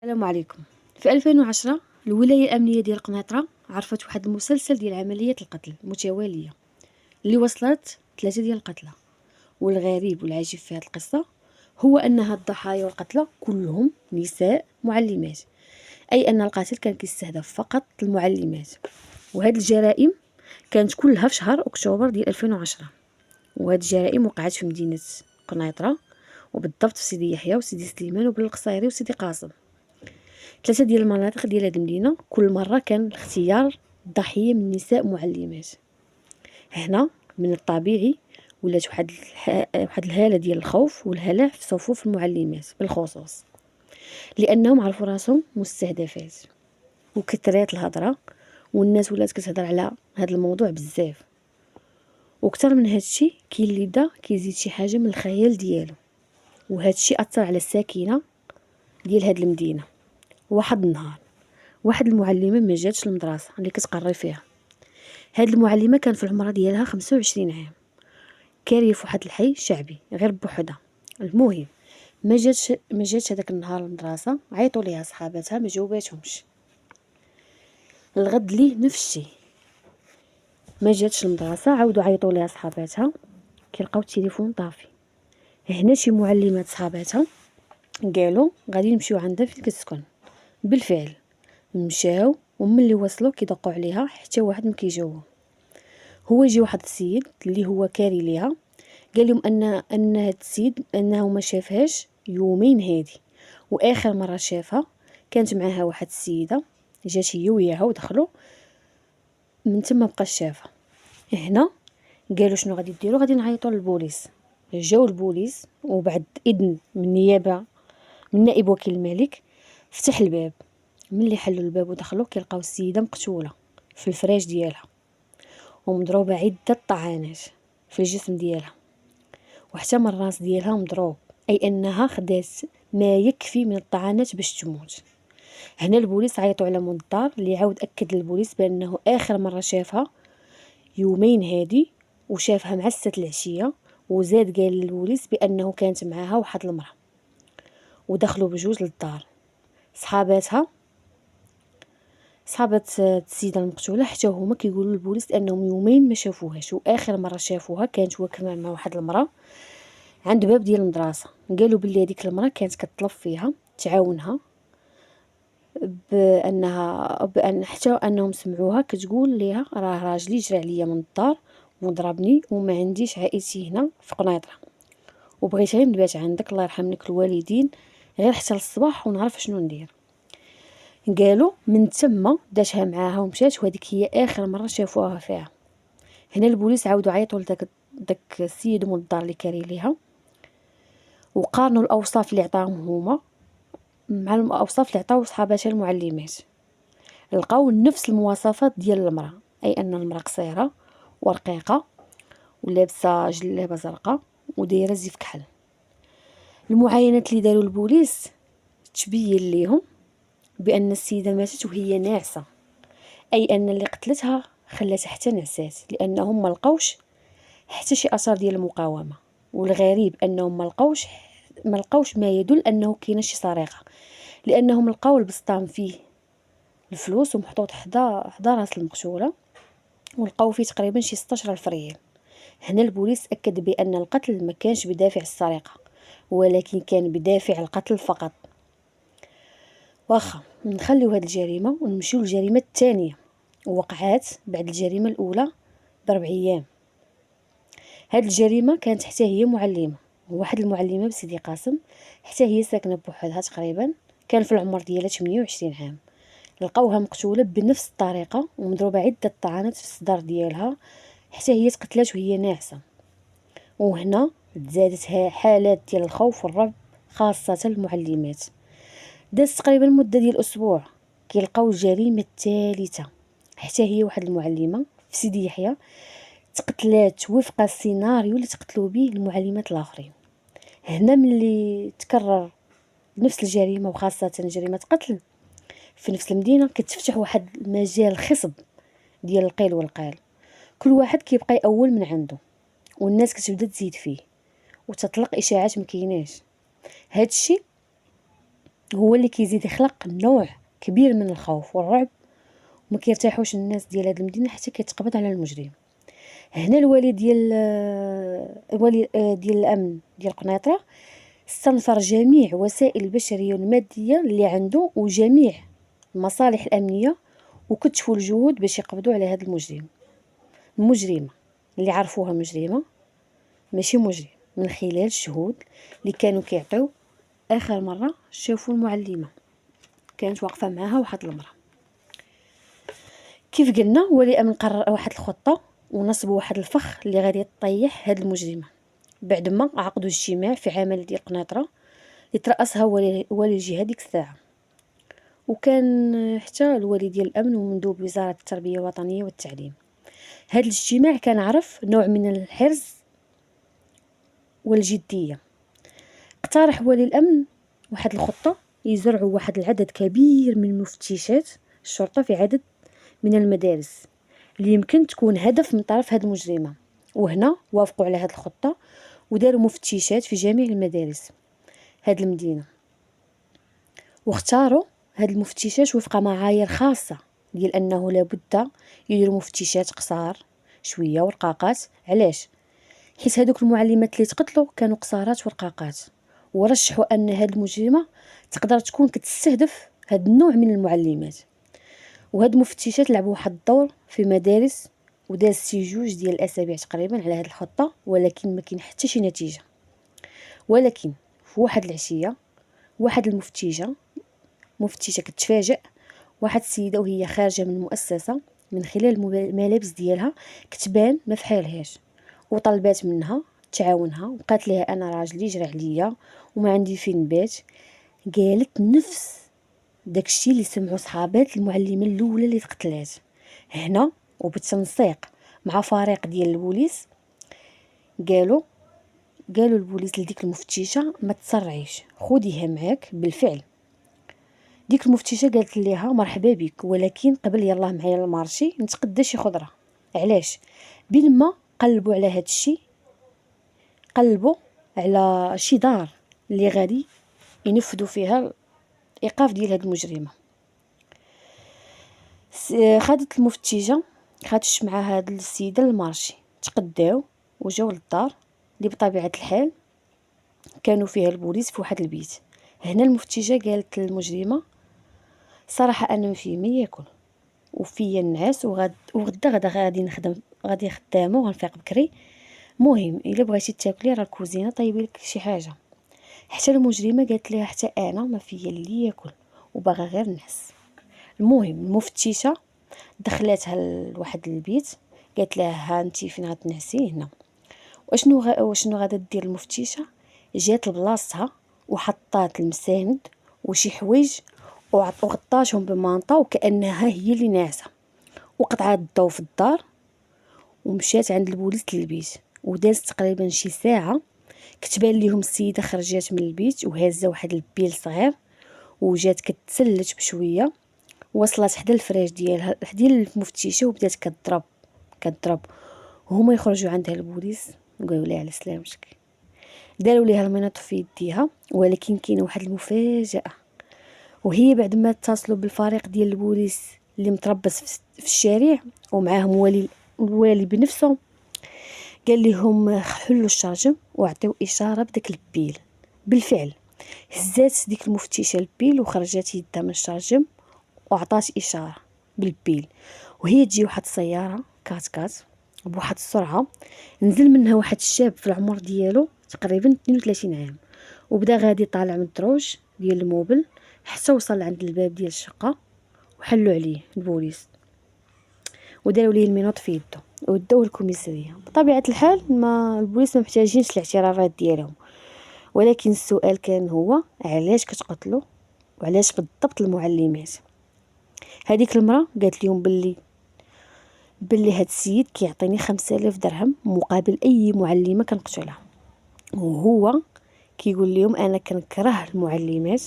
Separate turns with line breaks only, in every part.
السلام عليكم. في 2010 الولاية الأمنية ديال قنيطرة عرفت واحد المسلسل ديال عمليات القتل متوالية اللي وصلت 3 ديال القتلى. والغريب والعجيب في هذه القصة هو أن هاد الضحايا والقتلى كلهم نساء معلمات، أي أن القاتل كان كيستهدف فقط المعلمات. وهاد الجرائم كانت كلها في شهر أكتوبر ديال 2010، وهاد الجرائم وقعت في مدينة قنيطرة، وبالضبط في سيدي يحيى وسيدي سليمان وبالقصيري وسيدي قاسم، 3 ديال المناطق ديال هاد المدينة. كل مرة كان الاختيار الضحية من نساء معلمات. هنا من الطبيعي ولات واحد الهالة ديال الخوف والهلع في صفوف المعلمات بالخصوص، لأنهم عرفوا راسهم مستهدفات، وكثرات الهضرة والناس ولات كتهضر على هاد الموضوع بزاف. وكثر من هادشي كاين اللي بدا كيزيد شي حاجة من الخيال ديالو، وهادشي أثر على الساكنة ديال هاد المدينة. واحد النهار واحد المعلمة ما جاتش للمدرسة اللي كتقري فيها. هاد المعلمة كان في العمر ديالها 25 عام، كاريه في واحد الحي شعبي غير بوحدها. المهم ما جاتش هذاك النهار للمدرسة، عيطوا ليها صحاباتها ما جاوباتهمش. الغد ليه نفس الشيء، ما جاتش للمدرسة، عاودوا عيطوا ليها صحاباتها كيلقاو التليفون طافي. هنا شي معلمات صحاباتها قالوا غادي نمشيو عندها فين كتسكن. بالفعل مشاو، وملي وصلوا كيدقوا عليها حتى واحد ما كيجاوبهم. هو يجي واحد السيد اللي هو كاري ليها، قال لهم ان هاد السيد انه ما شافهاش يومين هادي، واخر مره شافها كانت معاها واحد السيده، جات هي وياها ودخلوا من تما مبقاش شافها. هنا قالوا شنو غادي ديروا؟ غادي نعيطوا للبوليس. جاو البوليس، وبعد اذن من النيابه من نائب وكيل الملك فتح الباب. ملي حلوا الباب ودخلوا كيلقاو السيده مقتوله في الفراش ديالها، ومضروبه عده طعنات في الجسم ديالها، وحتى من الراس ديالها مضروب، اي انها خدات ما يكفي من الطعنات باش تموت. هنا البوليس عيطوا على مول الدار اللي عاود اكد للبوليس بانه اخر مره شافها يومين هادي، وشافها مع 6 العشيه، وزاد قال للبوليس بانه كانت معاها واحد المراه. ودخلوا بجوج للدار. صحابات السيده المقتوله حتى هما كيقولوا للبوليس انهم يومين ما شافوهاش، واخر مره شافوها كانت هو كمان مع واحد المراه عند باب ديال المدرسه. قالوا بلي هذيك المراه كانت كتطلب فيها تعاونها، بان حتى انهم سمعوها كتقول ليها راه راجلي جرى عليا من الدار وضربني، وما عنديش عائلتي هنا في قنيطره، وبغيت غير نبات عندك الله يرحمك الوالدين غير حتى للصباح ونعرف شنو ندير. قالوا من تما داتها معاها ومشات، وهذيك هي اخر مره شافوها فيها. هنا البوليس عاودوا عيطوا لداك السيد مول الدار اللي كاري ليها، وقارنوا الاوصاف اللي عطاهم هما مع الاوصاف اللي عطاو صحاباتها المعلمات. لقاو نفس المواصفات ديال المراه، اي ان المراه قصيره ورقيقه ولابسه جلابه زرقاء ودايره زيف كحل. المعاينات اللي داروا البوليس تبين ليهم بان السيده ماتت وهي ناعسه، اي ان اللي قتلتها خلاتها حتى نعسات، لانهم ما لقاوش حتى شي اثار ديال المقاومه. والغريب انهم ما لقاوش ما يدل انه كاينه شي سرقه، لانهم لقاو البسطام فيه الفلوس ومحطوط حدا راس المقتوله، ولقاو فيه تقريبا شي 16 ريال. هنا البوليس اكد بان القتل ما كانش بدافع السرقه، ولكن كان بدافع القتل فقط. واخا نخليو هاد الجريمه ونمشيو للجريمه الثانيه، وقعات بعد الجريمه الاولى ب4 ايام. هاد الجريمه كانت حتى هي معلمه، واحد المعلمه بسيدي قاسم، حتى هي ساكنه بوحدها تقريبا، كان في العمر ديالها 28 عام. لقاوها مقتوله بنفس الطريقه ومضروبه عده طعنات في الصدر ديالها، حتى هي تقتلات وهي ناعسه. وهنا تزادت حالات ديال الخوف والرعب خاصه المعلمات. دازت تقريبا مده ديال اسبوع كيلقاو الجريمه الثالثه، حتى هي واحد المعلمه في سيدي يحيى تقتلات وفق السيناريو اللي تقتلوا به المعلمات الاخرين. هنا ملي تكرر نفس الجريمه، وخاصه جريمه قتل في نفس المدينه، كتفتح واحد المجال خصب ديال القيل والقال. كل واحد كيبقى يأول من عنده، والناس كتبدا تزيد فيه وتطلق اشاعات مكيناش. هادشي هو اللي كيزيد يخلق نوع كبير من الخوف والرعب، وما كيرتاحوش الناس ديال هاد المدينه حتى كيتقبض على المجرم. هنا الوالي ديال الامن ديال قنيطره استنفر جميع وسائل البشريه والماديه اللي عنده وجميع المصالح الامنيه، وكتفوا الجهود باش يقبضوا على هاد المجرمه اللي عرفوها مجرمه ماشي مجرم، من خلال الشهود اللي كانوا كيعطيو اخر مره شافوا المعلمه كانت واقفه معاها واحد المراه. كيف قلنا ولي الامن قرر واحد الخطه ونصبوا واحد الفخ اللي غادي يطيح هاد المجرمه، بعد ما عقدوا اجتماع في عمل ديال قنيطره اللي ترأسها والي الجهه ديك الساعه، وكان حتى الولي ديال الامن ومندوب وزاره التربيه الوطنيه والتعليم. هذا الاجتماع كان عرف نوع من الحرص والجديه. اقترح ولي الامن واحد الخطه يزرعوا واحد العدد كبير من مفتشات الشرطه في عدد من المدارس اللي يمكن تكون هدف من طرف هاد المجرمه، وهنا وافقوا على هاد الخطه وداروا مفتشات في جميع المدارس هاد المدينه، واختاروا هاد المفتشات وفق معايير خاصه ديال انه لابد يديروا مفتشات قصار شويه ورقاقات. علاش؟ حيت هادوك المعلمات اللي تقتلوا كانوا قصارات ورقاقات، ورشحوا ان هاد المجرمه تقدر تكون كتستهدف هاد النوع من المعلمات. وهاد المفتشات لعبوا واحد الدور في مدارس وداز شي 2 ديال الاسابيع تقريبا على هاد الخطه، ولكن ما كاين حتى شي نتيجه. ولكن في واحد العشيه واحد مفتشه كتفاجئ واحد السيده وهي خارجه من المؤسسه من خلال الملابس ديالها كتبان ما فحالهاش، وطلبات منها تعاونها وقالت لها انا راجلي جرى عليا وما عندي فين نبات. قالت نفس داكشي اللي سمعوا صحابات المعلمه الاولى اللي تقتلات. هنا وبالتنسيق مع فريق ديال البوليس قالوا البوليس لديك المفتشه ما تسرعيش، خديها معاك. بالفعل ديك المفتشه قالت ليها مرحبا بك، ولكن قبل يلاه معايا للمارشي نتقدى شي خضره. علاش؟ بين ما قلبوا على هاد الشيء قلبوا على شي دار اللي غادي ينفذوا فيها الايقاف ديال هاد المجرمه. خدت المفتشه خدتش مع هاد السيده للمارشي، تقداو وجاو للدار اللي بطبيعه الحال كانوا فيها البوليس في واحد البيت. هنا المفتشه قالت للمجرمه صراحه انا ما في ما ياكل وفيا النعاس وغدا غادي نخدم، غادي خدامه وغنفيق بكري. مهم الا بغيتي تاكلي راه الكوزينه طيبي لك شي حاجه. حتى المجرمه قالت لها حتى انا ما فيا اللي ياكل وباغا غير نعس. المهم المفتشه دخلاتها لواحد البيت قالت لها ها انت فين غتنعسي هنا. وشنو غادا دير المفتشه؟ جات لبلاصتها وحطات المساند وشي حوايج وغطاتهم بمانطا وكانها هي اللي ناعسه، وقطعات الضوء في الدار ومشات عند البوليس للبيت. وداز تقريبا شي ساعه كتبان ليهم السيده خرجات من البيت وهازه واحد البيل صغير وجات كتسلت بشويه، وصلت حدا الفراش ديالها ديال المفتشه وبدات كضرب وهما يخرجوا عندها البوليس وقالوا لها على سلامتك. داروا ليها المناط في يديها، ولكن كاينه واحد المفاجاه، وهي بعد ما اتصلوا بالفريق ديال البوليس اللي متربص في الشارع ومعاهم الوالي بنفسه، قال لهم حلوا الشرجم وعطيو اشاره بداك البيل. بالفعل هزات ديك المفتشه البيل وخرجت يدها من الشرجم وعطات اشاره بالبيل، وهي تجي واحد السياره كات بواحد السرعه. نزل منها واحد الشاب في العمر ديالو تقريبا 32 عام وبدا غادي طالع من الدروج ديال الموبل حتى وصل عند الباب ديال الشقه وحلوا عليه البوليس وداروا ليه المنوط في يده وداوه الكوميساريه. بطبيعه الحال ما البوليس ما محتاجينش الاعترافات ديالهم، ولكن السؤال كان هو علاش كتقتلوا وعلاش بالضبط المعلمات؟ هذيك المراه قالت لهم باللي هاد السيد كيعطيني 5000 درهم مقابل اي معلمه كنقتلها، وهو كيقول لهم انا كنكره المعلمات.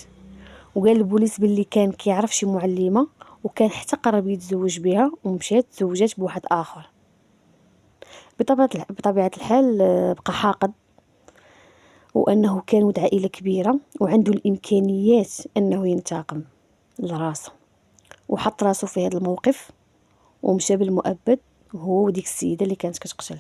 وقال البوليس باللي كان كيعرف شي معلمه وكان حتى قرب يتزوج بها ومشات تزوجات بواحد اخر. بطبيعه الحال بقى حاقد وأنه كان ولد عائلة كبيرة وعنده الإمكانيات أنه ينتقم لراسه، وحط راسو في هذا الموقف ومشى بالمؤبد هو وديك السيدة اللي كانت كتقتل.